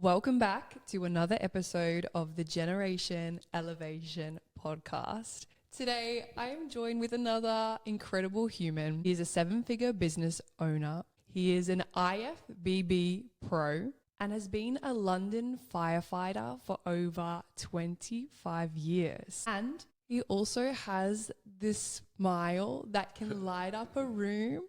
Welcome back to another episode of the Generation Elevation podcast. Today, I am joined with another incredible human. He is a 7-figure business owner. He is an IFBB pro and has been a London firefighter for over 25 years. And he also has this smile that can light up a room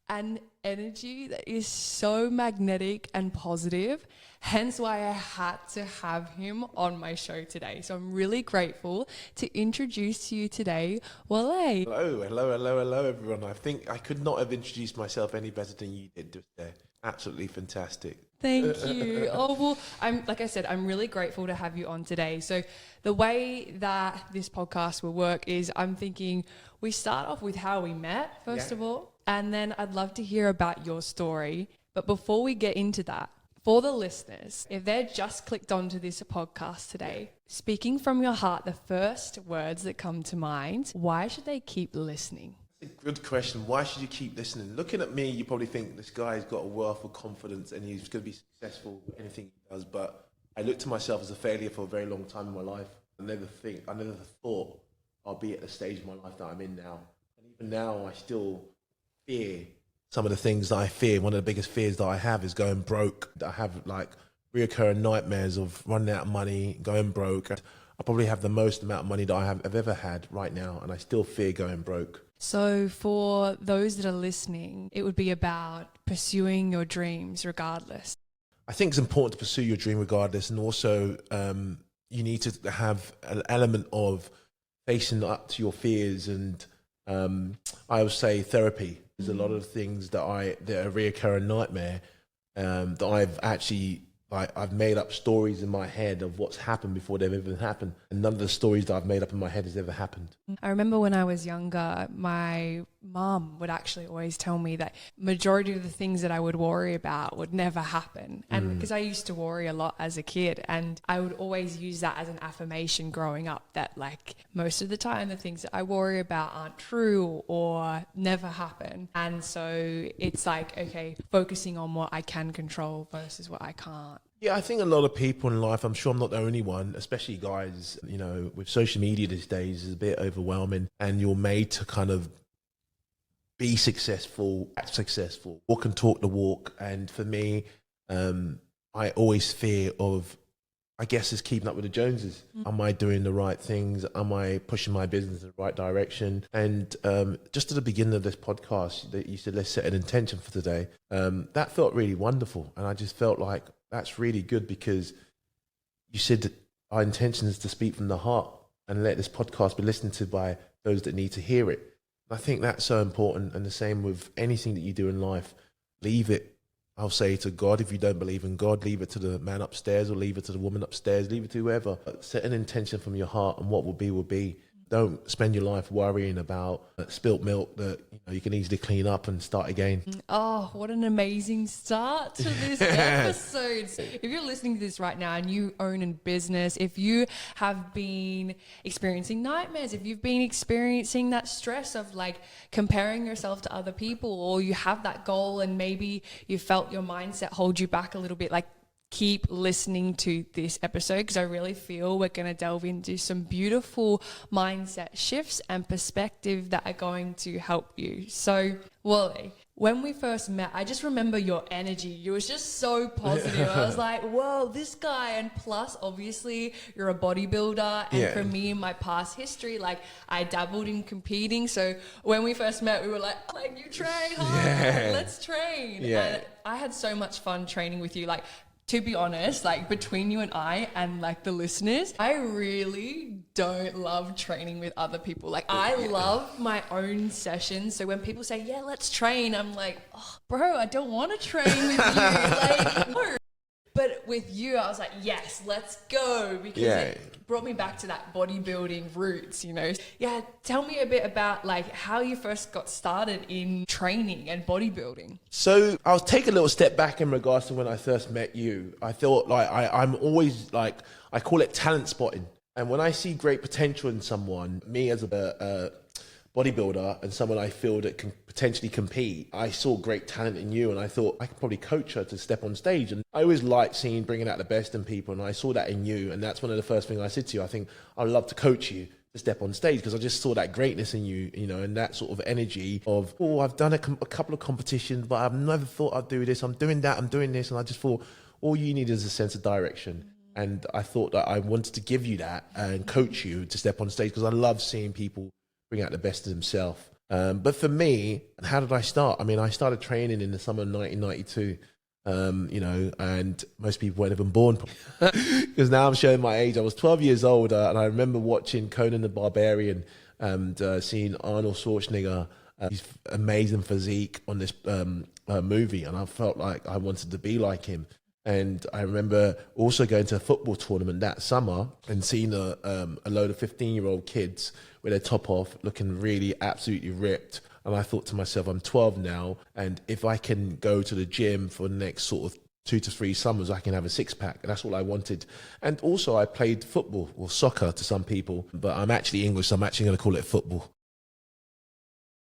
and energy that is so magnetic and positive, hence why I had to have him on my show today. So I'm really grateful to introduce to you today, Wale. Hello, everyone. I think I could not have introduced myself any better than you did just there. Absolutely fantastic. Thank you. Like I said, I'm really grateful to have you on today. So the way that this podcast will work is I'm thinking we start off with how we met, first of all, and then I'd love to hear about your story. But before we get into that, for the listeners, if they're just clicked onto this podcast today, speaking from your heart, the first words that come to mind, why should they keep listening? Good question. Why should you keep listening? Looking at me, you probably think this guy's got a wealth of confidence and he's going to be successful in anything he does. But I looked to myself as a failure for a very long time in my life. I never thought I'll be at the stage of my life that I'm in now. And even now, I still fear some of the things that I fear. One of the biggest fears that I have is going broke. I have like reoccurring nightmares of running out of money, going broke. I probably have the most amount of money that I've ever had right now, and I still fear going broke. So for those that are listening, it would be about pursuing your dreams regardless. I think it's important to pursue your dream regardless, and also you need to have an element of facing up to your fears, and I would say therapy. There's a lot of things that are a reoccurring nightmare that I've actually I've made up stories in my head of what's happened before they've even happened, and none of the stories that I've made up in my head has ever happened. I remember when I was younger, my mum would actually always tell me that majority of the things that I would worry about would never happen. And because I used to worry a lot as a kid, and I would always use that as an affirmation growing up, that like most of the time the things that I worry about aren't true or never happen. And so it's like, okay, focusing on what I can control versus what I can't. Yeah, I think a lot of people in life, I'm sure I'm not the only one, especially guys, you know, with social media these days is a bit overwhelming, and you're made to kind of be successful, act successful, walk and talk the walk. And for me, I always fear of, I guess, is keeping up with the Joneses. Am I doing the right things? Am I pushing my business in the right direction? And just at the beginning of this podcast, that you said, let's set an intention for today. That felt really wonderful. And I just felt like that's really good, because you said that our intention is to speak from the heart and let this podcast be listened to by those that need to hear it. I think that's so important. And the same with anything that you do in life, leave it, I'll say, to God. If you don't believe in God, leave it to the man upstairs, or leave it to the woman upstairs, leave it to whoever. But set an intention from your heart, and what will be will be. Don't spend your life worrying about spilt milk that you can easily clean up and start again. Oh, what an amazing start to this episode. If you're listening to this right now and you own a business, if you have been experiencing nightmares, if you've been experiencing that stress of like comparing yourself to other people, or you have that goal and maybe you felt your mindset hold you back a little bit, like, keep listening to this episode, because I really feel we're going to delve into some beautiful mindset shifts and perspective that are going to help you. So, Wale, when we first met, I just remember your energy. You was just so positive. I was like, whoa, this guy. And plus, obviously, you're a bodybuilder. And for me, in my past history, like, I dabbled in competing. So when we first met, we were like, you train hard. Let's train. And I had so much fun training with you. Like, to be honest, like between you and I and like the listeners, I really don't love training with other people. Like I love my own sessions. So when people say, yeah, let's train, I'm like, oh, bro, I don't want to train with you. Like, no. But with you, I was like, yes, let's go, because it brought me back to that bodybuilding roots, Yeah, tell me a bit about like how you first got started in training and bodybuilding. So I'll take a little step back in regards to when I first met you. I thought like I'm always like, I call it talent spotting. And when I see great potential in someone, me as a bodybuilder and someone I feel that can potentially compete. I saw great talent in you, and I thought I could probably coach her to step on stage. And I always liked seeing bringing out the best in people, and I saw that in you. And that's one of the first things I said to you. I think I'd love to coach you to step on stage, because I just saw that greatness in you, you know, and that sort of energy of, oh, I've done a couple of competitions, but I've never thought I'd do this. I'm doing that, I'm doing this. And I just thought all you need is a sense of direction. And I thought that I wanted to give you that and coach you to step on stage, because I love seeing people bring out the best of themselves. But for me, how did I start? I mean, I started training in the summer of 1992, you know, and most people weren't even born, because now I'm showing my age. I was 12 years old, and I remember watching Conan the Barbarian and seeing Arnold Schwarzenegger, his amazing physique on this movie, and I felt like I wanted to be like him. And I remember also going to a football tournament that summer and seeing a load of 15-year-old kids with their top off, looking really absolutely ripped. And I thought to myself, I'm 12 now, and if I can go to the gym for the next sort of 2 to 3 summers, I can have a six-pack. And that's all I wanted. And also I played football, or soccer to some people, but I'm actually English, so I'm actually going to call it football.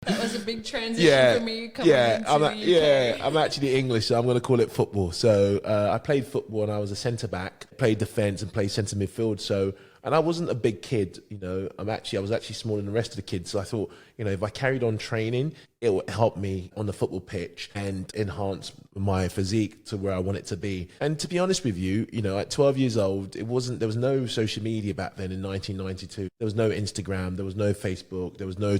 That was a big transition for me coming into the UK. Yeah, I'm actually English, so I'm going to call it football. So I played football, and I was a centre-back, played defence and played centre midfield. So, and I wasn't a big kid, you know. I was actually smaller than the rest of the kids. So I thought, you know, if I carried on training, it would help me on the football pitch and enhance my physique to where I want it to be. And to be honest with you, you know, at 12 years old, there was no social media back then in 1992. There was no Instagram, there was no Facebook, there was no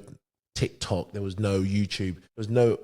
TikTok, there was no YouTube, there was no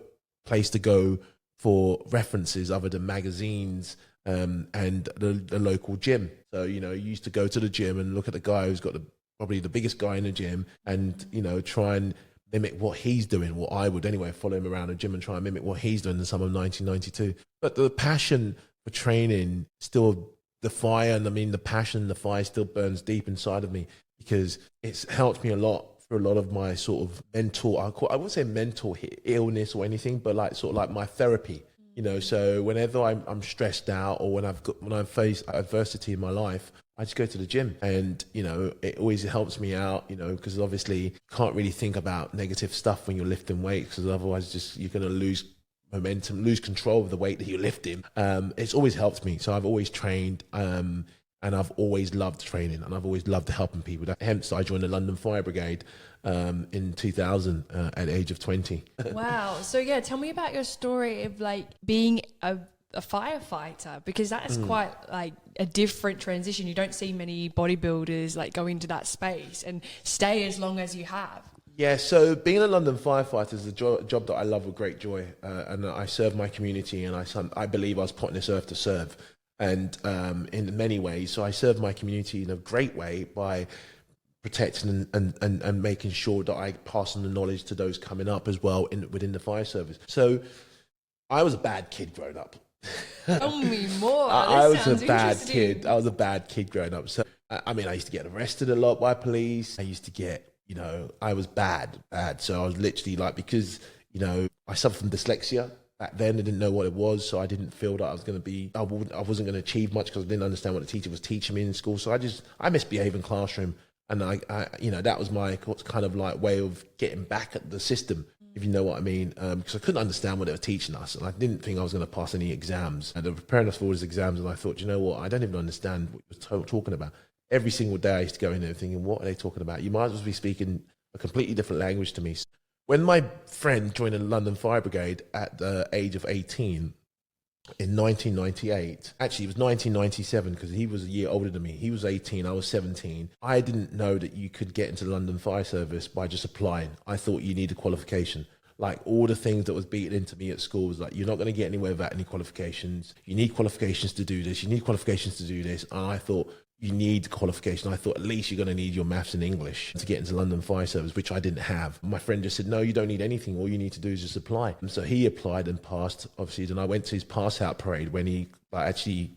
place to go for references other than magazines and the local gym. So, you know, you used to go to the gym and look at the guy who's got probably the biggest guy in the gym, and, you know, try and mimic what he's doing, what I would anyway, follow him around the gym and try and mimic what he's doing in the summer of 1992. But the passion for training, still the fire, and I mean the passion, the fire still burns deep inside of me, because it's helped me a lot for a lot of my sort of mental, I wouldn't say mental illness or anything, but like sort of like my therapy, you know. So whenever I'm stressed out, or when I face adversity in my life, I just go to the gym, and, you know, it always helps me out, you know, because obviously you can't really think about negative stuff when you're lifting weights, because otherwise you're going to lose momentum, lose control of the weight that you're lifting. It's always helped me. So I've always trained, and I've always loved training, and I've always loved helping people. Hence, I joined the London Fire Brigade in 2000 at the age of 20. Wow. So yeah, tell me about your story of like being a firefighter, because that is quite like a different transition. You don't see many bodybuilders like go into that space and stay as long as you have. Yeah, so being a London firefighter is a job that I love with great joy, and I serve my community, and I believe I was put on this earth to serve. And in many ways, so I serve my community in a great way by protecting and making sure that I pass on the knowledge to those coming up as well within the fire service. So I was a bad kid growing up. Tell me more. I was a bad kid. I was a bad kid growing up. So I mean, I used to get arrested a lot by police. I used to get, you know, I was bad. So I was literally like, because, you know, I suffered from dyslexia. Back then, I didn't know what it was, so I didn't feel that I wasn't going to achieve much, because I didn't understand what the teacher was teaching me in school. So I misbehaved in classroom, and I you know, that was my kind of like way of getting back at the system, if you know what I mean, because I couldn't understand what they were teaching us, and I didn't think I was going to pass any exams. And they were preparing us for all these exams, and I thought, you know what, I don't even understand what you were talking about. Every single day I used to go in there thinking, what are they talking about? You might as well be speaking a completely different language to me. When my friend joined the London Fire Brigade at the age of 18 in 1998, actually it was 1997, because he was a year older than me. He was 18, I was 17. I didn't know that you could get into the London Fire Service by just applying. I thought you needed qualification. Like all the things that was beaten into me at school was like, you're not going to get anywhere without any qualifications. You need qualifications to do this. You need qualifications to do this. And I thought, you need qualification. I thought at least you're going to need your maths and English to get into London Fire Service, which I didn't have. My friend just said, no, you don't need anything. All you need to do is just apply. And so he applied and passed, obviously. Then I went to his pass out parade when he actually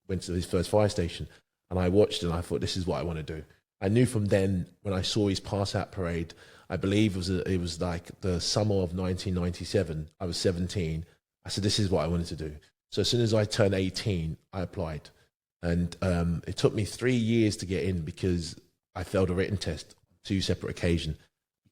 went to his first fire station. And I watched and I thought, this is what I want to do. I knew from then, when I saw his pass out parade, I believe it was like the summer of 1997. I was 17. I said, this is what I wanted to do. So as soon as I turned 18, I applied. And it took me 3 years to get in, because I failed a written test on 2 separate occasions,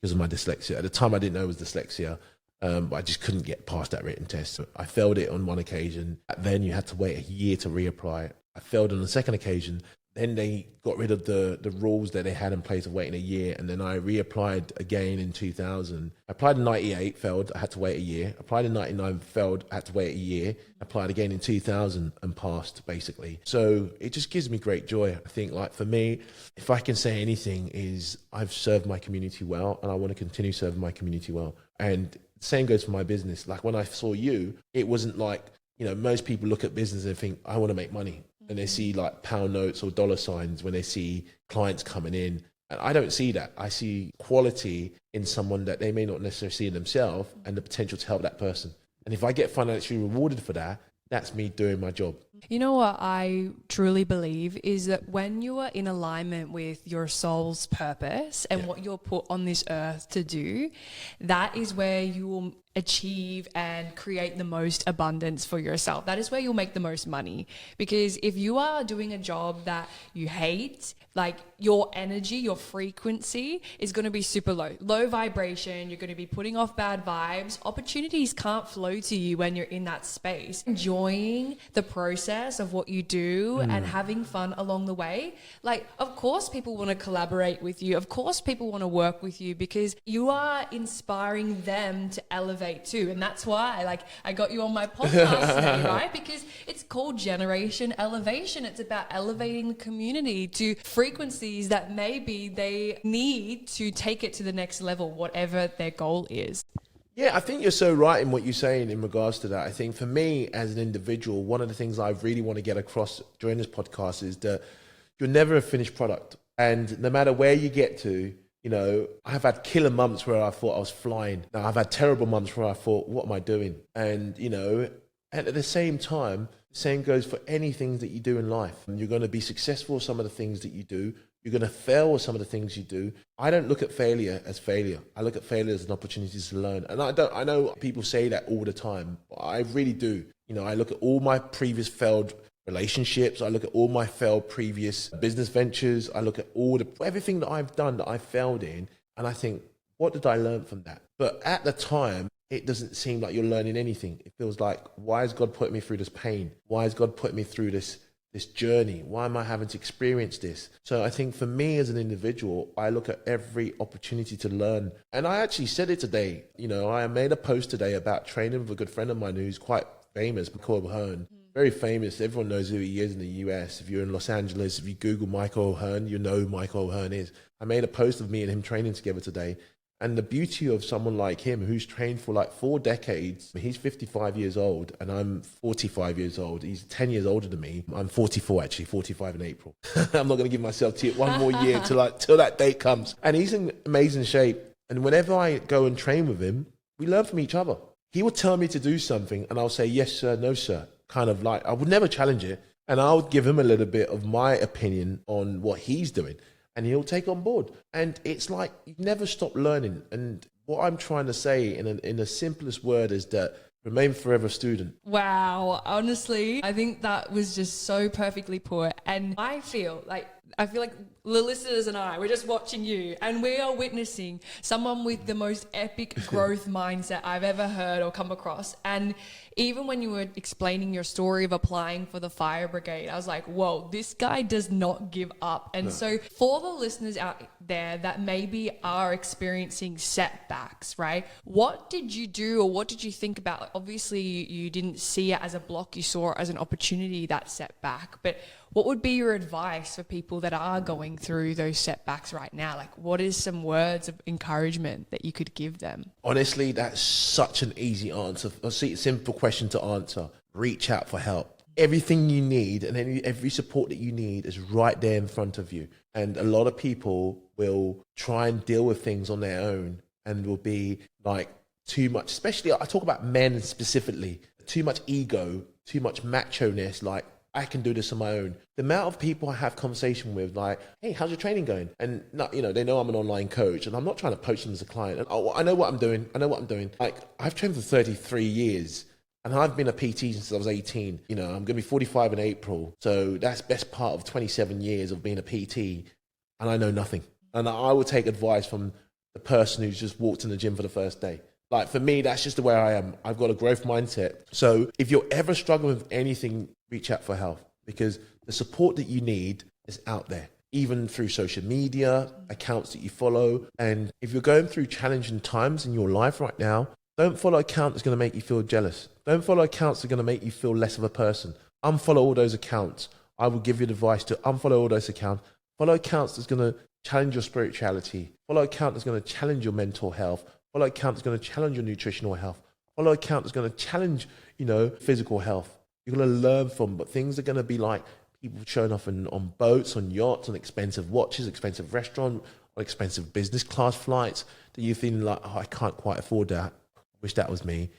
because of my dyslexia. At the time, I didn't know it was dyslexia. But I just couldn't get past that written test. So I failed it on one occasion. Then you had to wait a year to reapply. I failed on the second occasion. Then they got rid of the rules that they had in place of waiting a year. And then I reapplied again in 2000. I applied in 98, failed. I had to wait a year. Applied in 99, failed. I had to wait a year. Applied again in 2000 and passed, basically. So it just gives me great joy. I think, like, for me, if I can say anything, is I've served my community well, and I want to continue serving my community well. And same goes for my business. Like, when I saw you, it wasn't like, you know, most people look at business and think, I want to make money. And they see like pound notes or dollar signs when they see clients coming in. And I don't see that. I see quality in someone that they may not necessarily see in themselves, and the potential to help that person. And if I get financially rewarded for that, that's me doing my job. You know what I truly believe is that when you are in alignment with your soul's purpose and what you're put on this earth to do, that is where you will achieve and create the most abundance for yourself. That is where you'll make the most money. Because if you are doing a job that you hate, like, your energy, your frequency is going to be super low vibration. You're going to be putting off bad vibes. Opportunities can't flow to you when you're in that space. Enjoying the process of what you do and having fun along the way. Like, of course people want to collaborate with you. Of course people want to work with you, because you are inspiring them to elevate too. And that's why, like, I got you on my podcast today, right? Because it's called Generation Elevation. It's about elevating the community to frequencies that maybe they need to take it to the next level, whatever their goal is. Yeah, I think you're so right in what you're saying in regards to that. I think for me as an individual, one of the things I really want to get across during this podcast is that you're never a finished product. And no matter where you get to, you know, I've had killer months where I thought I was flying. Now, I've had terrible months where I thought, what am I doing? And, you know, and at the same time, the same goes for anything that you do in life. You're going to be successful with some of the things that you do. You're going to fail with some of the things you do. I don't look at failure as failure. I look at failure as an opportunity to learn. And I know people say that all the time, but I really do. You know, I look at all my previous failed relationships. I look at all my failed previous business ventures. I look at everything that I've done that I failed in. And I think, what did I learn from that? But at the time, it doesn't seem like you're learning anything. It feels like, why is God putting me through this pain? Why is God putting me through this journey? Why am I having to experience this? So I think for me as an individual, I look at every opportunity to learn. And I actually said it today. You know, I made a post today about training with a good friend of mine who's quite famous, Michael O'Hearn. Very famous. Everyone knows who he is in the US. If you're in Los Angeles, if you Google Michael O'Hearn, you know who Michael O'Hearn is. I made a post of me and him training together today. And the beauty of someone like him who's trained for like 4 decades, he's 55 years old and I'm 45 years old. He's 10 years older than me. I'm 44 actually, 45 in April. I'm not going to give myself one more year till that date comes. And he's in amazing shape. And whenever I go and train with him, we learn from each other. He will tell me to do something and I'll say, yes, sir, no, sir. Kind of like, I would never challenge it. And I would give him a little bit of my opinion on what he's doing. And he'll take on board. And it's like, you never stop learning. And what I'm trying to say in the simplest word is that remain forever a student. Wow. Honestly, I think that was just so perfectly put. And I feel like the listeners and I, we're just watching you and we are witnessing someone with the most epic growth mindset I've ever heard or come across. And even when you were explaining your story of applying for the fire brigade, I was like, whoa, this guy does not give up. And so for the listeners out there that maybe are experiencing setbacks, right? What did you do or what did you think about? Like, obviously, you didn't see it as a block, you saw it as an opportunity, that setback. But what would be your advice for people that are going through those setbacks right now? Like, what is some words of encouragement that you could give them? Honestly, that's such an easy answer. A simple question to answer. Reach out for help. Everything you need and every support that you need is right there in front of you. And a lot of people will try and deal with things on their own and will be like too much, especially I talk about men specifically, too much ego, too much macho-ness, like, I can do this on my own. The amount of people I have conversation with, like, hey, how's your training going? And not, you know, they know I'm an online coach and I'm not trying to poach them as a client. And I know what I'm doing. Like, I've trained for 33 years and I've been a PT since I was 18. You know, I'm going to be 45 in April. So that's best part of 27 years of being a PT and I know nothing. And I will take advice from the person who's just walked in the gym for the first day. Like for me, that's just the way I am. I've got a growth mindset. So if you're ever struggling with anything, reach out for help, because the support that you need is out there, even through social media, accounts that you follow. And if you're going through challenging times in your life right now, don't follow accounts that's going to make you feel jealous. Don't follow accounts that are going to make you feel less of a person. Unfollow all those accounts. I will give you the advice to unfollow all those accounts. Follow accounts that's going to challenge your spirituality. Follow account that's going to challenge your mental health. Follow account that's going to challenge your nutritional health. Follow account that's going to challenge, physical health. You're going to learn from, but things are going to be like people showing off on boats, on yachts, on expensive watches, expensive restaurant, on expensive business class flights that you're feeling like, oh, I can't quite afford that. Wish that was me,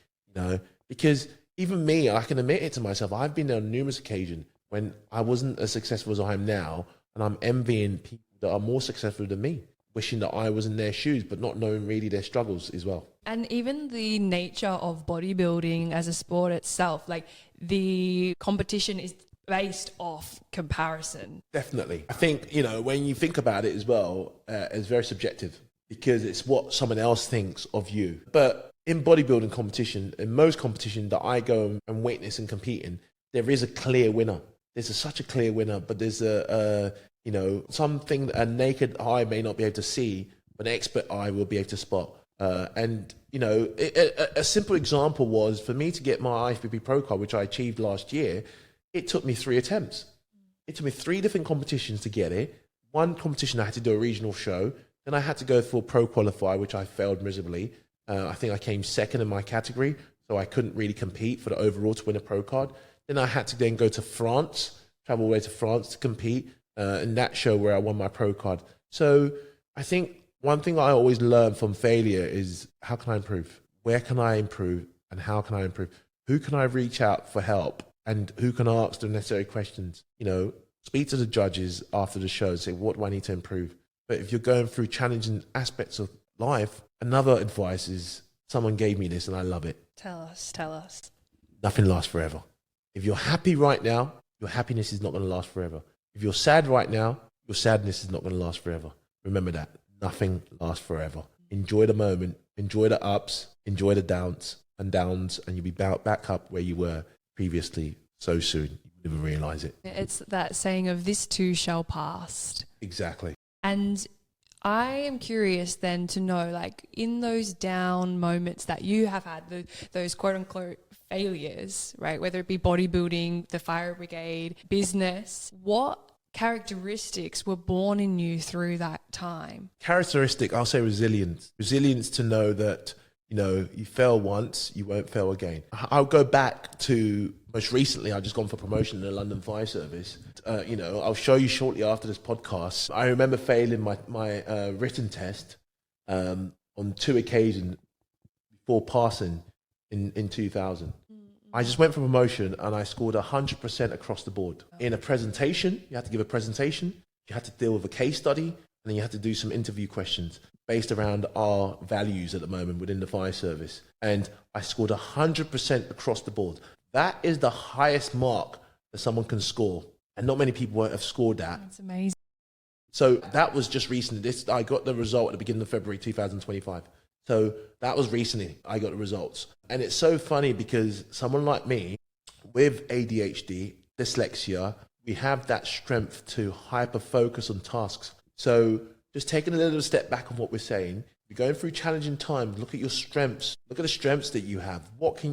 because even me, I can admit it to myself. I've been there on numerous occasions when I wasn't as successful as I am now, and I'm envying people that are more successful than me, wishing that I was in their shoes, but not knowing really their struggles as well. And even the nature of bodybuilding as a sport itself, like the competition is based off comparison. Definitely. I think, when you think about it as well, it's very subjective because it's what someone else thinks of you. But in bodybuilding competition, in most competition that I go and witness and compete in, there is a clear winner. There's such a clear winner, but there's something that a naked eye may not be able to see, but an expert eye will be able to spot. A simple example was for me to get my IFBB Pro card, which I achieved last year. It took me 3 attempts. It took me 3 different competitions to get it. One competition I had to do a regional show. Then I had to go for Pro Qualifier, which I failed miserably. I think I came second in my category, so I couldn't really compete for the overall to win a Pro card. Then I had to then go to France, travel away to France to compete in that show where I won my Pro card. So I think one thing I always learn from failure is how can I improve? Where can I improve? And how can I improve? Who can I reach out for help? And who can ask the necessary questions? Speak to the judges after the show and say, what do I need to improve? But if you're going through challenging aspects of life, another advice is, someone gave me this and I love it. Tell us. Nothing lasts forever. If you're happy right now, your happiness is not going to last forever. If you're sad right now, your sadness is not going to last forever. Remember that. Nothing lasts forever. Enjoy the moment. Enjoy the ups. Enjoy the downs, and you'll be back up where you were previously so soon. You never realize it. It's that saying of this too shall pass. Exactly. And I am curious then to know, like, in those down moments that you have had, those quote unquote failures, right? Whether it be bodybuilding, the fire brigade, business, what characteristics were born in you through that time? Characteristic, I'll say resilience. Resilience to know that, you fail once, you won't fail again. I'll go back to most recently, I've just gone for promotion in the London Fire Service. I'll show you shortly after this podcast. I remember failing my written test on 2 occasions before passing in 2000. I just went for promotion and I scored 100% across the board. In a presentation, you had to give a presentation, you had to deal with a case study, and then you had to do some interview questions based around our values at the moment within the fire service. And I scored 100% across the board. That is the highest mark that someone can score. And not many people have scored that. That's amazing. So that was just recently. I got the result at the beginning of February 2025. So that was recently I got the results. And it's so funny because someone like me with ADHD, dyslexia, we have that strength to hyper focus on tasks. So just taking a little step back on what we're saying, you're going through challenging times, look at your strengths, look at the strengths that you have. What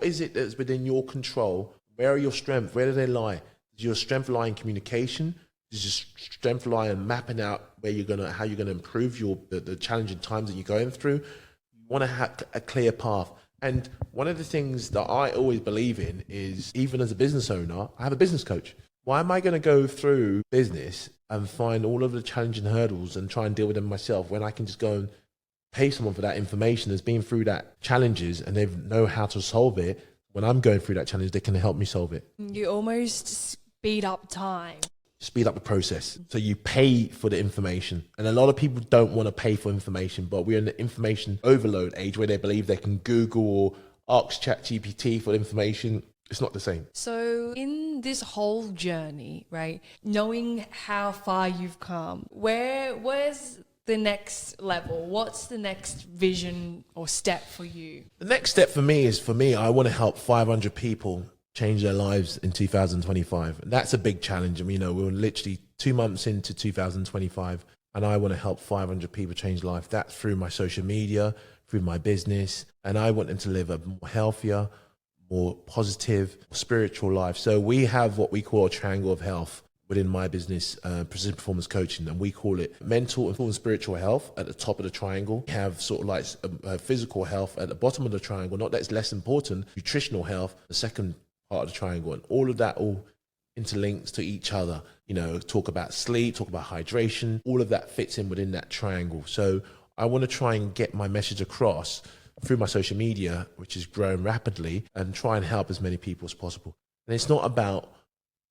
is it that's within your control? Where are your strengths? Where do they lie? Does your strength lie in communication? Does your strength lie in mapping out how you're gonna improve the challenging times that you're going through? You want to have a clear path. And one of the things that I always believe in is, even as a business owner, I have a business coach. Why am I going to go through business and find all of the challenging hurdles and try and deal with them myself when I can just go and pay someone for that information that's been through that challenges and they know how to solve it? When I'm going through that challenge, they can help me solve it. You almost speed up time. Speed up the process. So you pay for the information. And a lot of people don't want to pay for information, but we're in the information overload age where they believe they can Google or ask ChatGPT for information. It's not the same. So in this whole journey, right, knowing how far you've come, where's the next level? What's the next vision or step for you? The next step for me is, I want to help 500 people change their lives in 2025. And that's a big challenge. I mean, we're literally 2 months into 2025, and I want to help 500 people change life. That's through my social media, through my business, and I want them to live a more healthier, more positive, spiritual life. So we have what we call a triangle of health within my business, Precision Performance Coaching, and we call it mental and spiritual health at the top of the triangle. We have sort of like physical health at the bottom of the triangle. Not that it's less important. Nutritional health, the second part of the triangle, and all of that all interlinks to each other. Talk about sleep, talk about hydration, all of that fits in within that triangle. So I want to try and get my message across through my social media, which is growing rapidly, and try and help as many people as possible. And it's not about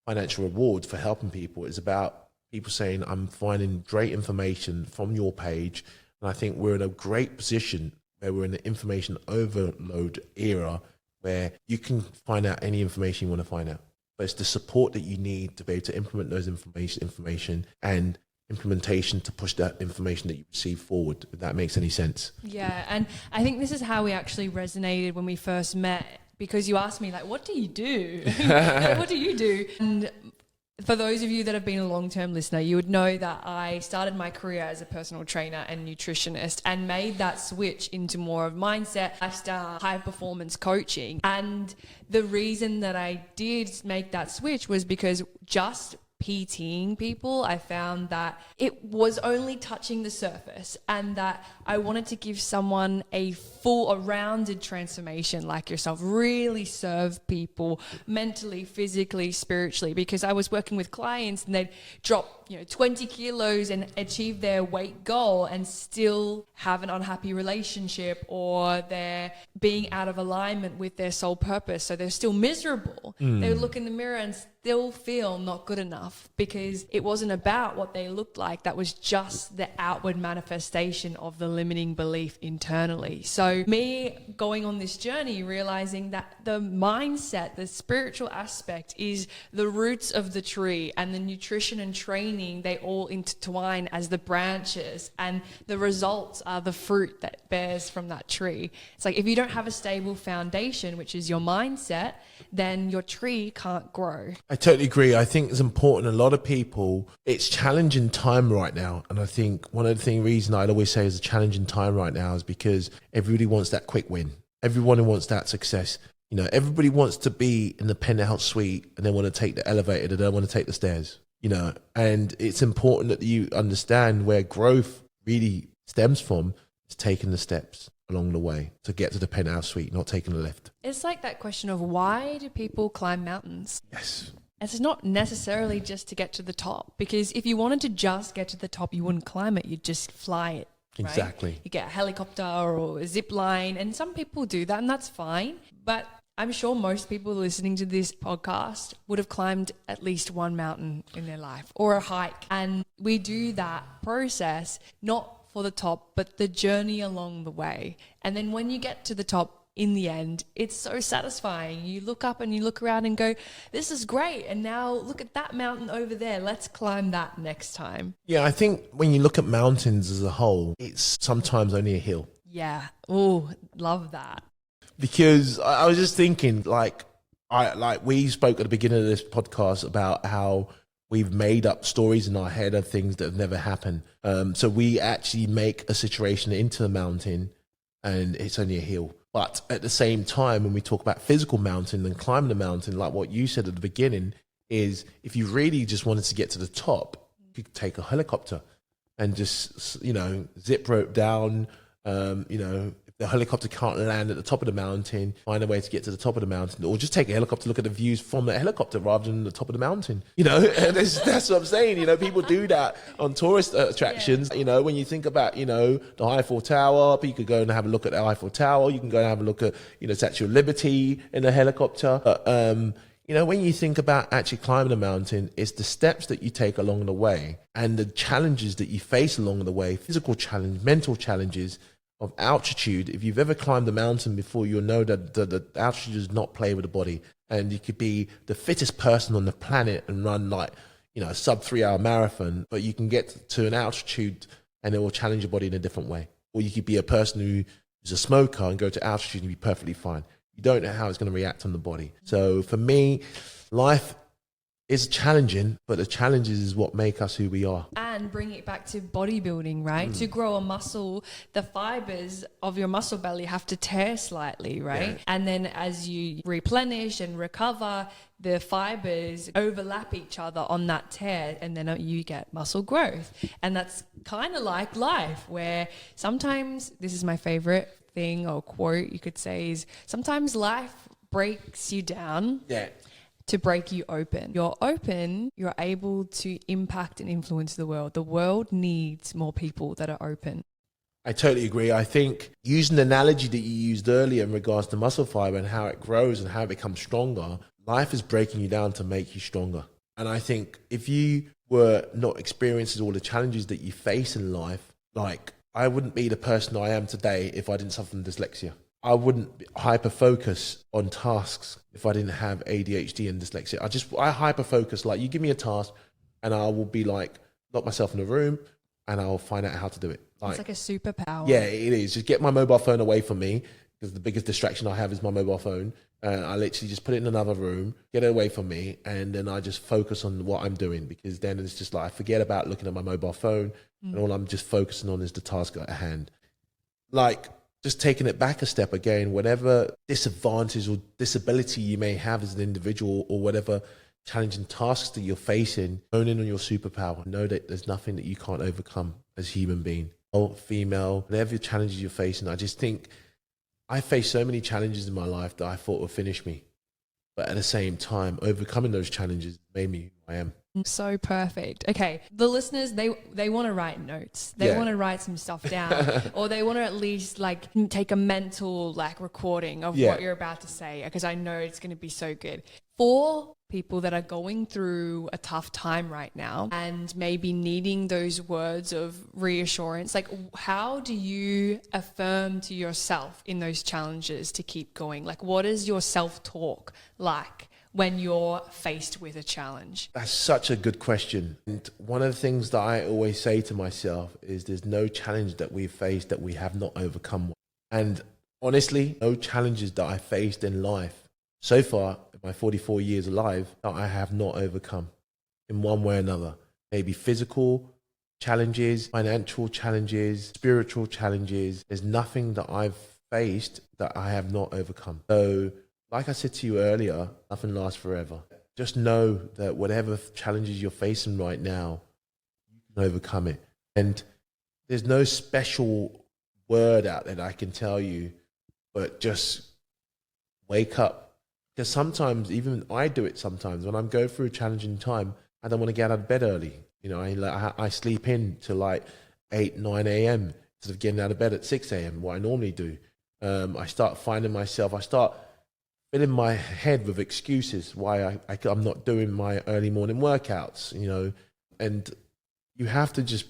financial rewards for helping people. It's about people saying, I'm finding great information from your page. And I think we're in a great position where we're in an information overload era where you can find out any information you want to find out. But it's the support that you need to be able to implement those information and implementation to push that information that you receive forward, if that makes any sense. Yeah, and I think this is how we actually resonated when we first met, because you asked me, like, what do you do? What do you do? And for those of you that have been a long-term listener, you would know that I started my career as a personal trainer and nutritionist and made that switch into more of mindset, lifestyle, high-performance coaching. And the reason that I did make that switch was because just PTing people, I found that it was only touching the surface, and that I wanted to give someone a rounded transformation like yourself, really serve people mentally, physically, spiritually, because I was working with clients and they'd drop 20 kilos and achieve their weight goal and still have an unhappy relationship, or they're being out of alignment with their sole purpose, so they're still miserable. They would look in the mirror and still feel not good enough because it wasn't about what they looked like. That was just the outward manifestation of the limiting belief internally. So me going on this journey, realizing that the mindset, the spiritual aspect is the roots of the tree, and the nutrition and training, they all intertwine as the branches, and the results are the fruit that bears from that tree. It's like if you don't have a stable foundation, which is your mindset, then your tree can't grow. I totally agree. I think it's important. A lot of people, it's challenging time right now. And I think one of the reason I'd always say is a challenging time right now is because everybody wants that quick win. Everyone wants that success. Everybody wants to be in the penthouse suite and they want to take the elevator. They don't want to take the stairs, and it's important that you understand where growth really stems from is taking the steps along the way to get to the penthouse suite, not taking the lift. It's like that question of why do people climb mountains? Yes. It's not necessarily just to get to the top, because if you wanted to just get to the top, you wouldn't climb it, you'd just fly it. Right? Exactly. You get a helicopter or a zip line, and some people do that, and that's fine. But I'm sure most people listening to this podcast would have climbed at least one mountain in their life, or a hike. And we do that process not for the top, but the journey along the way. And then when you get to the top, in the end, it's so satisfying. You look up and you look around and go, this is great. And now look at that mountain over there. Let's climb that next time. Yeah, I think when you look at mountains as a whole, it's sometimes only a hill. Yeah. Oh, love that. Because I was just thinking, we spoke at the beginning of this podcast about how we've made up stories in our head of things that have never happened. So we actually make a situation into a mountain and it's only a hill. But at the same time, when we talk about physical mountain and climbing the mountain, like what you said at the beginning, is if you really just wanted to get to the top, you could take a helicopter and just, zip rope down, if the helicopter can't land at the top of the mountain, find a way to get to the top of the mountain, or just take a helicopter, look at the views from the helicopter rather than the top of the mountain. And that's what I'm saying. People do that on tourist attractions. Yeah. When you think about, the Eiffel Tower, you could go and have a look at the Eiffel Tower. You can go and have a look at, Statue of Liberty in a helicopter. But, when you think about actually climbing a mountain, it's the steps that you take along the way and the challenges that you face along the way, physical challenge, mental challenges, of altitude. If you've ever climbed a mountain before, you'll know that the altitude does not play with the body, and you could be the fittest person on the planet and run a sub 3 hour marathon, but you can get to an altitude and it will challenge your body in a different way. Or you could be a person who's a smoker and go to altitude and be perfectly fine. You don't know how it's going to react on the body. So for me, life is challenging, but the challenges is what make us who we are. And bring it back to bodybuilding, right? To grow a muscle, the fibers of your muscle belly have to tear slightly, right? Yeah. And then as you replenish and recover, the fibers overlap each other on that tear, and then you get muscle growth. And that's kind of like life, where sometimes, this is my favorite thing or quote you could say, is sometimes life breaks you down. Yeah. To break you open. You're open, you're able to impact and influence the world. The world needs more people that are open. I totally agree. I think using the analogy that you used earlier in regards to muscle fiber and how it grows and how it becomes stronger, life is breaking you down to make you stronger. And I think if you were not experiencing all the challenges that you face in life, like I wouldn't be the person I am today if I didn't suffer from dyslexia. I wouldn't hyper-focus on tasks if I didn't have ADHD and dyslexia. I hyper-focus, like you give me a task and I will be like, lock myself in a room and I'll find out how to do it. It's like a superpower. Yeah, it is. Just get my mobile phone away from me, because the biggest distraction I have is my mobile phone. I literally just put it in another room, get it away from me, and then I just focus on what I'm doing, because then it's just like I forget about looking at my mobile phone and all I'm just focusing on is the task at hand. Like, just taking it back a step again, whatever disadvantage or disability you may have as an individual, or whatever challenging tasks that you're facing, hone in on your superpower. Know that there's nothing that you can't overcome as a human being, or female, whatever challenges you're facing. I just think I faced so many challenges in my life that I thought would finish me. But at the same time, overcoming those challenges made me who I am. So perfect. Okay, the listeners, they want to write notes. They want to write some stuff down, or they want to at least like take a mental like recording of what you're about to say, because I know it's going to be so good. For people that are going through a tough time right now and maybe needing those words of reassurance, like how do you affirm to yourself in those challenges to keep going? Like what is your self-talk like when you're faced with a challenge? That's such a good question. And one of the things that I always say to myself is there's no challenge that we've faced that we have not overcome. And honestly, no challenges that I faced in life so far, in my 44 years alive, that I have not overcome in one way or another. Maybe physical challenges, financial challenges, spiritual challenges. There's nothing that I've faced that I have not overcome. So like I said to you earlier, nothing lasts forever. Just know that whatever challenges you're facing right now, you can overcome it. And there's no special word out there that I can tell you, but just wake up. Because sometimes, even I do it sometimes, when I'm going through a challenging time, I don't want to get out of bed early. You know, I sleep in to like 8, 9 a.m. instead of getting out of bed at 6 a.m., what I normally do. I start finding myself, I start filling my head with excuses why I'm not doing my early morning workouts, you know. And you have to just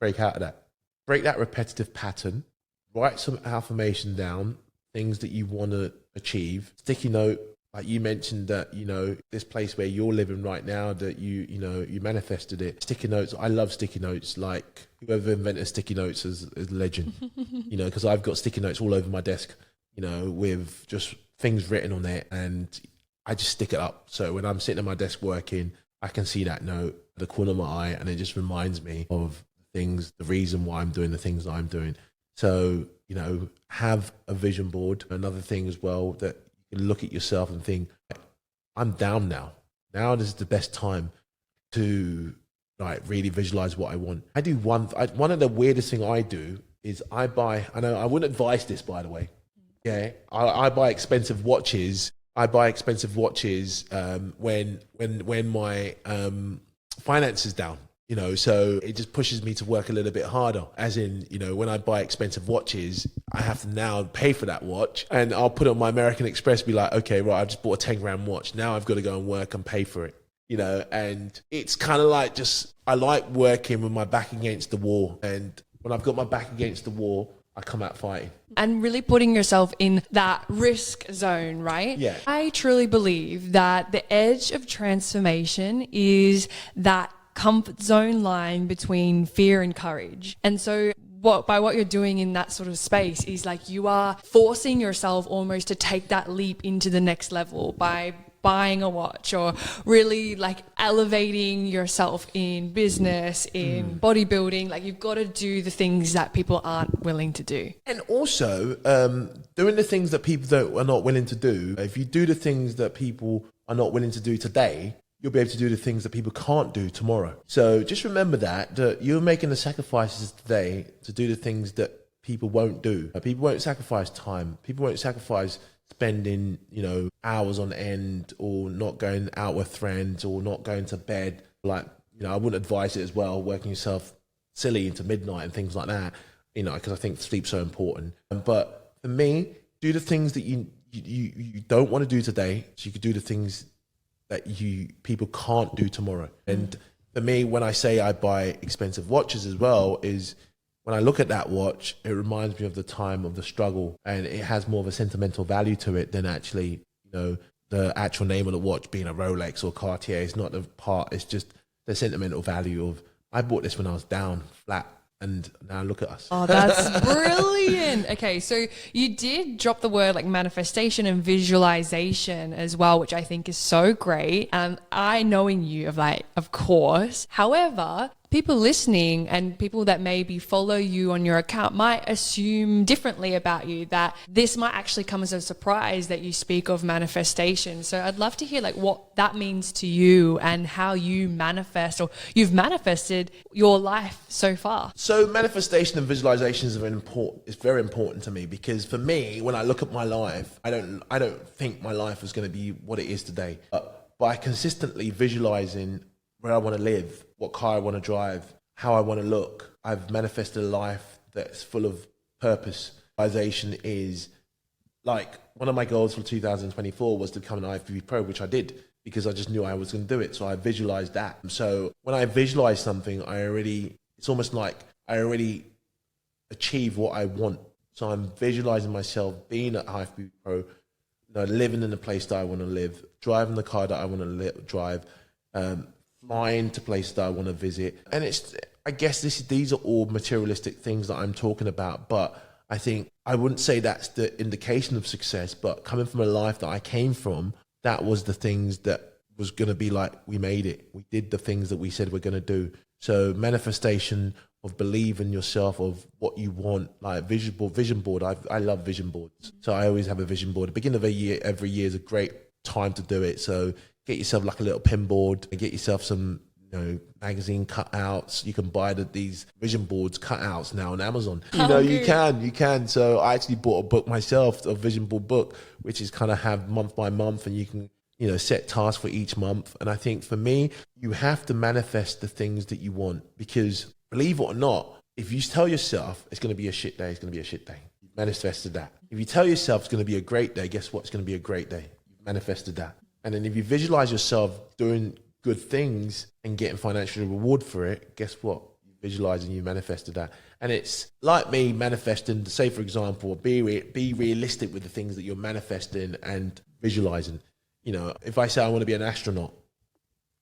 break out of that. Break that repetitive pattern. Write some affirmation down, things that you want to achieve. Sticky note, like you mentioned that, you know, this place where you're living right now, that you manifested it. Sticky notes, I love sticky notes. Like whoever invented sticky notes is a legend, you know, because I've got sticky notes all over my desk, you know, with just things written on it, and I just stick it up. So when I'm sitting at my desk working, I can see that note at the corner of my eye, and it just reminds me of things, the reason why I'm doing the things that I'm doing. So, you know, have a vision board. Another thing as well, that you can look at yourself and think, I'm down now. Now this is the best time to like really visualize what I want. I do one of the weirdest thing I do is I know I wouldn't advise this, by the way. Yeah, I buy expensive watches. I buy expensive watches when my finance is down, you know, so it just pushes me to work a little bit harder. As in, you know, when I buy expensive watches, I have to now pay for that watch, and I'll put it on my American Express, be like, okay, right, I just bought a 10 grand watch. Now I've got to go and work and pay for it, you know. And it's kind of like I like working with my back against the wall. And when I've got my back against the wall, I come out fighting. And really putting yourself in that risk zone, right? Yeah. I truly believe that the edge of transformation is that comfort zone line between fear and courage. And so by what you're doing in that sort of space is like you are forcing yourself almost to take that leap into the next level by buying a watch or really like elevating yourself in business, in bodybuilding. Like you've got to do the things that people aren't willing to do. And also doing the things that people are not willing to do. If you do the things that people are not willing to do today, you'll be able to do the things that people can't do tomorrow. So just remember that you're making the sacrifices today to do the things that people won't do. People won't sacrifice time. People won't sacrifice spending, hours on end, or not going out with friends, or not going to bed. Like, I wouldn't advise it as well, working yourself silly into midnight and things like that, because I think sleep's so important. But for me, do the things that you don't want to do today, so you could do the things that people can't do tomorrow. And for me, when I say I buy expensive watches as well, is when I look at that watch, it reminds me of the time of the struggle, and it has more of a sentimental value to it than actually, the actual name of the watch being a Rolex or Cartier. It's not the part, it's just the sentimental value of, I bought this when I was down, flat, and now look at us. Oh, that's brilliant. Okay, so you did drop the word like manifestation and visualization as well, which I think is so great. And I knowing you of course. However, people listening and people that maybe follow you on your account might assume differently about you, that this might actually come as a surprise that you speak of manifestation. So I'd love to hear like what that means to you and how you manifest, or you've manifested your life so far. So manifestation and visualization is very important to me, because for me, when I look at my life, I don't think my life is going to be what it is today. But by consistently visualizing where I want to live, what car I want to drive, how I want to look, I've manifested a life that's full of purpose. Visualization is like one of my goals for 2024 was to become an IFBB pro, which I did because I just knew I was going to do it. So I visualized that. So when I visualize something, it's almost like I already achieve what I want. So I'm visualizing myself being an IFBB pro, living in the place that I want to live, driving the car that I want to drive, flying to places that I want to visit. And I guess these are all materialistic things that I'm talking about, but I think I wouldn't say that's the indication of success, but coming from a life that I came from, that was the things that was going to be like, we made it. We did the things that we said we're going to do. So manifestation of believe in yourself, of what you want, like vision board. I love vision boards. So I always have a vision board. The beginning of a year, every year is a great time to do it. So get yourself like a little pin board and get yourself some, magazine cutouts. You can buy these vision boards cutouts now on Amazon. You can. So I actually bought a book myself, a vision board book, which is kind of have month by month, and you can, set tasks for each month. And I think for me, you have to manifest the things that you want, because believe it or not, if you tell yourself it's going to be a shit day, it's going to be a shit day. You've manifested that. If you tell yourself it's going to be a great day, guess what? It's going to be a great day. You've manifested that. And then if you visualize yourself doing good things and getting financial reward for it, guess what? You visualize and you manifested that. And it's like me manifesting, say for example, be realistic with the things that you're manifesting and visualizing. If I say I want to be an astronaut,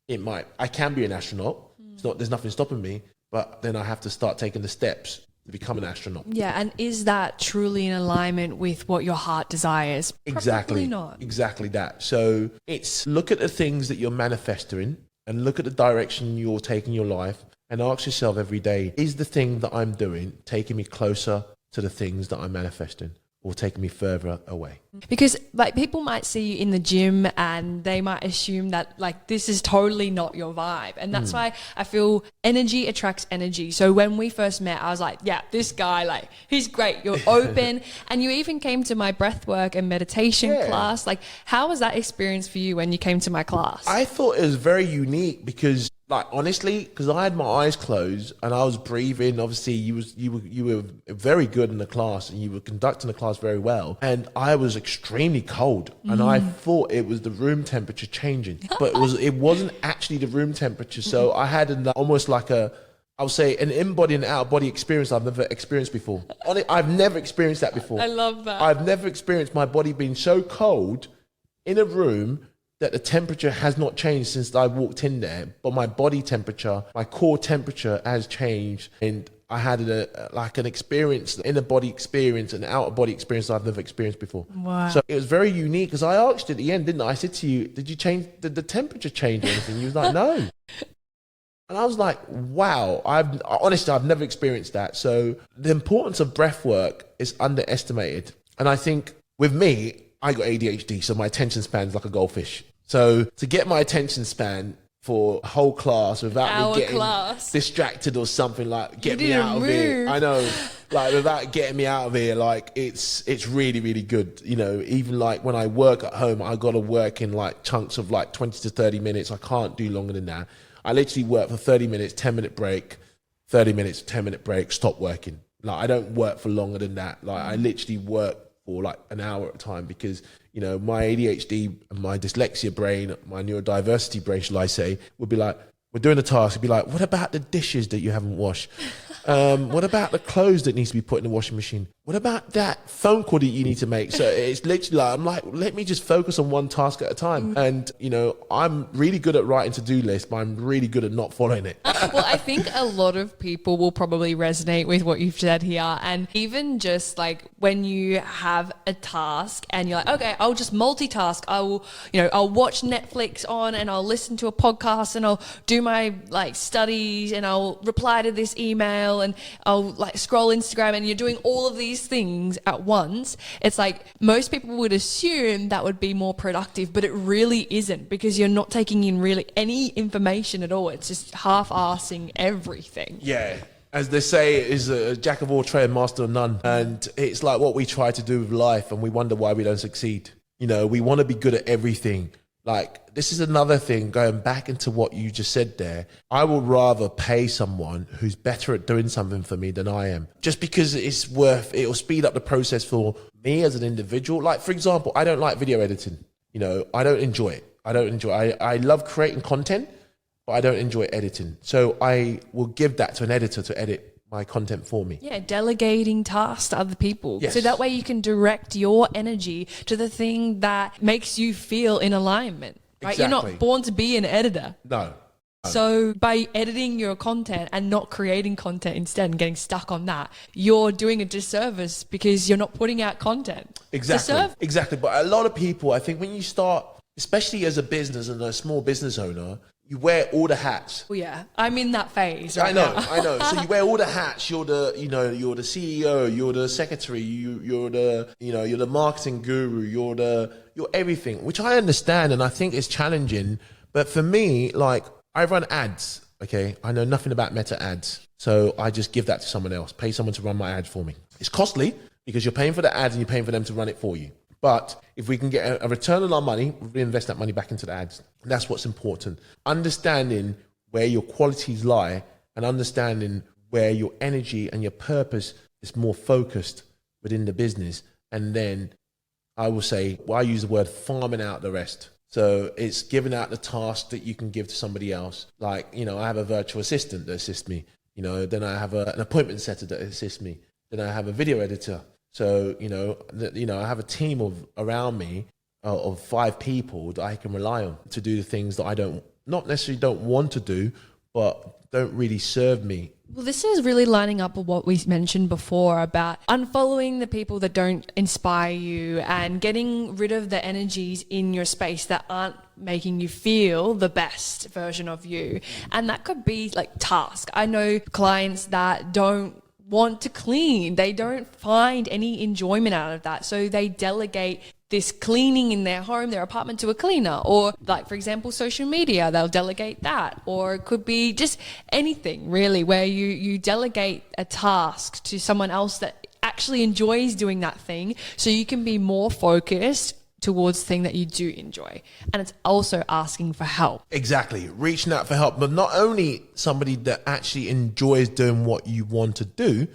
I can be an astronaut. There's nothing stopping me, but then I have to start taking the steps to become an astronaut. Yeah, and is that truly in alignment with what your heart desires? Exactly. Probably not. Exactly that. So it's look at the things that you're manifesting and look at the direction you're taking your life, and ask yourself every day, is the thing that I'm doing taking me closer to the things that I'm manifesting, or taking me further away? Because like people might see you in the gym and they might assume that like this is totally not your vibe. And that's why I feel energy attracts energy. So when we first met, I was like, yeah, this guy, like he's great. You're open. And you even came to my breathwork and meditation class. Like how was that experience for you when you came to my class? I thought it was very unique because honestly, because I had my eyes closed and I was breathing. Obviously, you were very good in the class and you were conducting the class very well. And I was extremely cold, and I thought it was the room temperature changing, but it wasn't actually the room temperature. So I had almost like I would say an in-body and out-body experience I've never experienced before. I've never experienced that before. I love that. I've never experienced my body being so cold in a room that the temperature has not changed since I walked in there, but my body temperature, my core temperature has changed. And I had an experience, an inner body experience, an outer body experience that I've never experienced before. Wow. So it was very unique, because I asked you at the end, didn't I? I said to you, did the temperature change or anything? You was like, no. And I was like, wow, honestly, I've never experienced that. So the importance of breath work is underestimated. And I think with me, I got ADHD, so my attention span is like a goldfish. So to get my attention span for a whole class without me getting distracted or something, like get me out of here. I know, like without getting me out of here, like it's really, really good. You know, even like when I work at home, I got to work in like chunks of like 20 to 30 minutes. I can't do longer than that. I literally work for 30 minutes, 10-minute break, 30 minutes, 10-minute break, stop working. Like I don't work for longer than that. Like I literally work for like an hour at a time, because, you know, my ADHD and my dyslexia brain, my neurodiversity brain, shall I say, would be like, we're doing a task, it'd be like, what about the dishes that you haven't washed? What about the clothes that needs to be put in the washing machine? What about that phone call that you need to make? So it's literally like, I'm like, let me just focus on one task at a time. And, you know, I'm really good at writing to-do lists, but I'm really good at not following it. Well, I think a lot of people will probably resonate with what you've said here. And even just like when you have a task and you're like, okay, I'll just multitask. I'll watch Netflix on, and I'll listen to a podcast, and I'll do my like studies, and I'll reply to this email, and I'll like scroll Instagram, and you're doing all of these things at once. It's like most people would assume that would be more productive, but it really isn't, because you're not taking in really any information at all. It's just half-assing everything. Yeah. As they say, it is a jack of all trades, master of none. And it's like what we try to do with life, and we wonder why we don't succeed. You know, we want to be good at everything. Like, this is another thing, going back into what you just said there. I would rather pay someone who's better at doing something for me than I am, just because it'll speed up the process for me as an individual. Like, for example, I don't like video editing. You know, I don't enjoy it. I love creating content, but I don't enjoy editing. So I will give that to an editor to edit my content for me. Yeah, delegating tasks to other people. Yes. So that way you can direct your energy to the thing that makes you feel in alignment. Right? Exactly. You're not born to be an editor. No. So by editing your content and not creating content instead and getting stuck on that, you're doing a disservice, because you're not putting out content. Exactly. But a lot of people, I think when you start, especially as a business and a small business owner, you wear all the hats. Well, yeah, I'm in that phase. I know. So you wear all the hats. You're the CEO. You're the secretary. You're the marketing guru. You're everything, which I understand and I think is challenging. But for me, like, I run ads. Okay, I know nothing about meta ads, so I just give that to someone else. Pay someone to run my ads for me. It's costly, because you're paying for the ads and you're paying for them to run it for you. But if we can get a return on our money, we reinvest that money back into the ads. That's what's important. Understanding where your qualities lie, and understanding where your energy and your purpose is more focused within the business. And then I will say, I use the word farming out the rest. So it's giving out the task that you can give to somebody else. Like, you know, I have a virtual assistant that assists me. You know, then I have an appointment setter that assists me. Then I have a video editor. So, you know, I have a team around me of 5 people that I can rely on to do the things that I not necessarily don't want to do, but don't really serve me. Well, this is really lining up with what we mentioned before about unfollowing the people that don't inspire you and getting rid of the energies in your space that aren't making you feel the best version of you. And that could be like task. I know clients that don't want to clean. They don't find any enjoyment out of that. So they delegate this cleaning in their home, their apartment, to a cleaner. Or like, for example, social media, they'll delegate that. Or it could be just anything really, where you delegate a task to someone else that actually enjoys doing that thing, so you can be more focused towards the thing that you do enjoy. And it's also asking for help. Exactly. Reaching out for help, but not only somebody that actually enjoys doing what you want to do,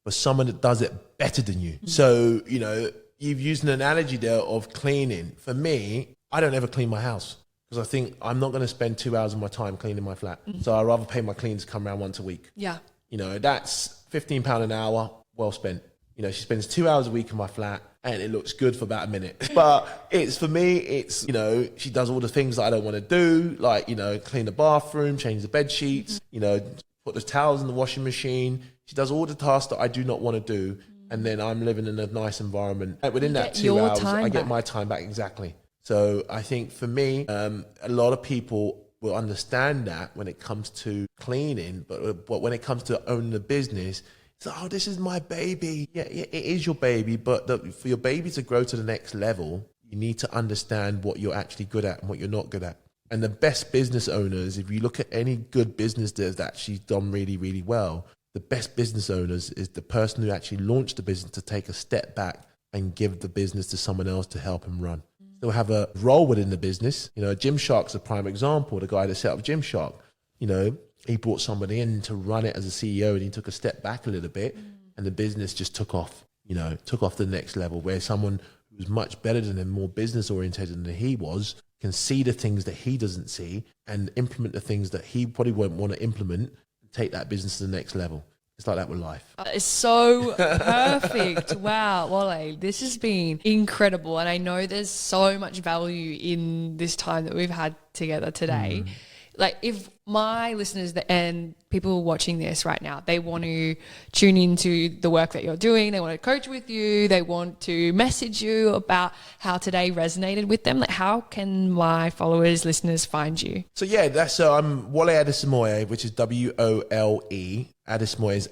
but someone that does it better than you. Mm-hmm. So, you know, you've used an analogy there of cleaning. For me, I don't ever clean my house, because I think I'm not going to spend 2 hours of my time cleaning my flat. Mm-hmm. So I'd rather pay my cleaners to come around once a week. Yeah. You know, that's £15 an hour, well spent. You know, she spends 2 hours a week in my flat and it looks good for about a minute. But for me, it's, you know, she does all the things that I don't want to do, like, you know, clean the bathroom, change the bed sheets, you know, put the towels in the washing machine. She does all the tasks that I do not want to do. And then I'm living in a nice environment. And within that 2 hours, I get my time back. Exactly. So I think for me, a lot of people will understand that when it comes to cleaning, but when it comes to owning the business, it's like, oh, this is my baby. Yeah, it is your baby, but for your baby to grow to the next level, you need to understand what you're actually good at and what you're not good at. And the best business owners, if you look at any good business that's actually done really, really well, the best business owners is the person who actually launched the business to take a step back and give the business to someone else to help him run. They'll have a role within the business. You know, Gymshark's a prime example. The guy that set up Gymshark, you know, he brought somebody in to run it as a CEO and he took a step back a little bit and the business just took off, you know, took off to the next level where someone who's much better than him, more business oriented than he was, can see the things that he doesn't see and implement the things that he probably won't want to implement and take that business to the next level. It's like that with life. It's so perfect. Wow, Wale, this has been incredible. And I know there's so much value in this time that we've had together today. Like, if my listeners and people watching this right now, they want to tune into the work that you're doing, they want to coach with you, they want to message you about how today resonated with them, like, how can my followers, listeners find you? So yeah, that's I'm Wole Adesemoye, which is WOLE. Adesemoye is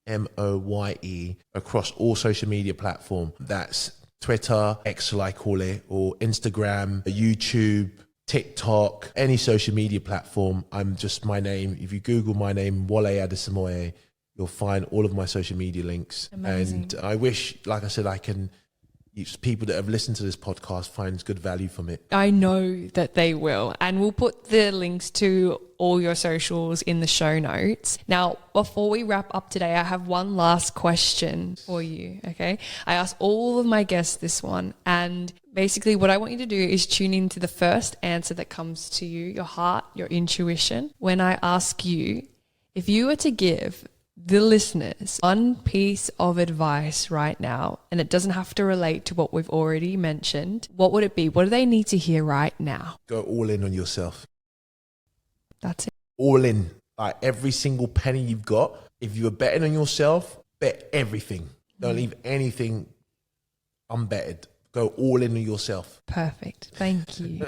ADESEMOYE across all social media platforms. That's Twitter, X, I call it, or Instagram, YouTube, TikTok, any social media platform. I'm just my name. If you Google my name, Wole Adesemoye, you'll find all of my social media links. Amazing. And I wish, like I said, people that have listened to this podcast finds good value from it. I know that they will. And we'll put the links to all your socials in the show notes. Now, before we wrap up today, I have one last question for you, okay? I asked all of my guests this one, and basically what I want you to do is tune into the first answer that comes to you, your heart, your intuition. When I ask you, if you were to give the listeners one piece of advice right now, and it doesn't have to relate to what we've already mentioned, what would it be? What do they need to hear right now? Go all in on yourself. That's it. All in. Like, every single penny you've got. If you are betting on yourself, bet everything. Don't leave anything unbetted. Go all in on yourself. Perfect. Thank you.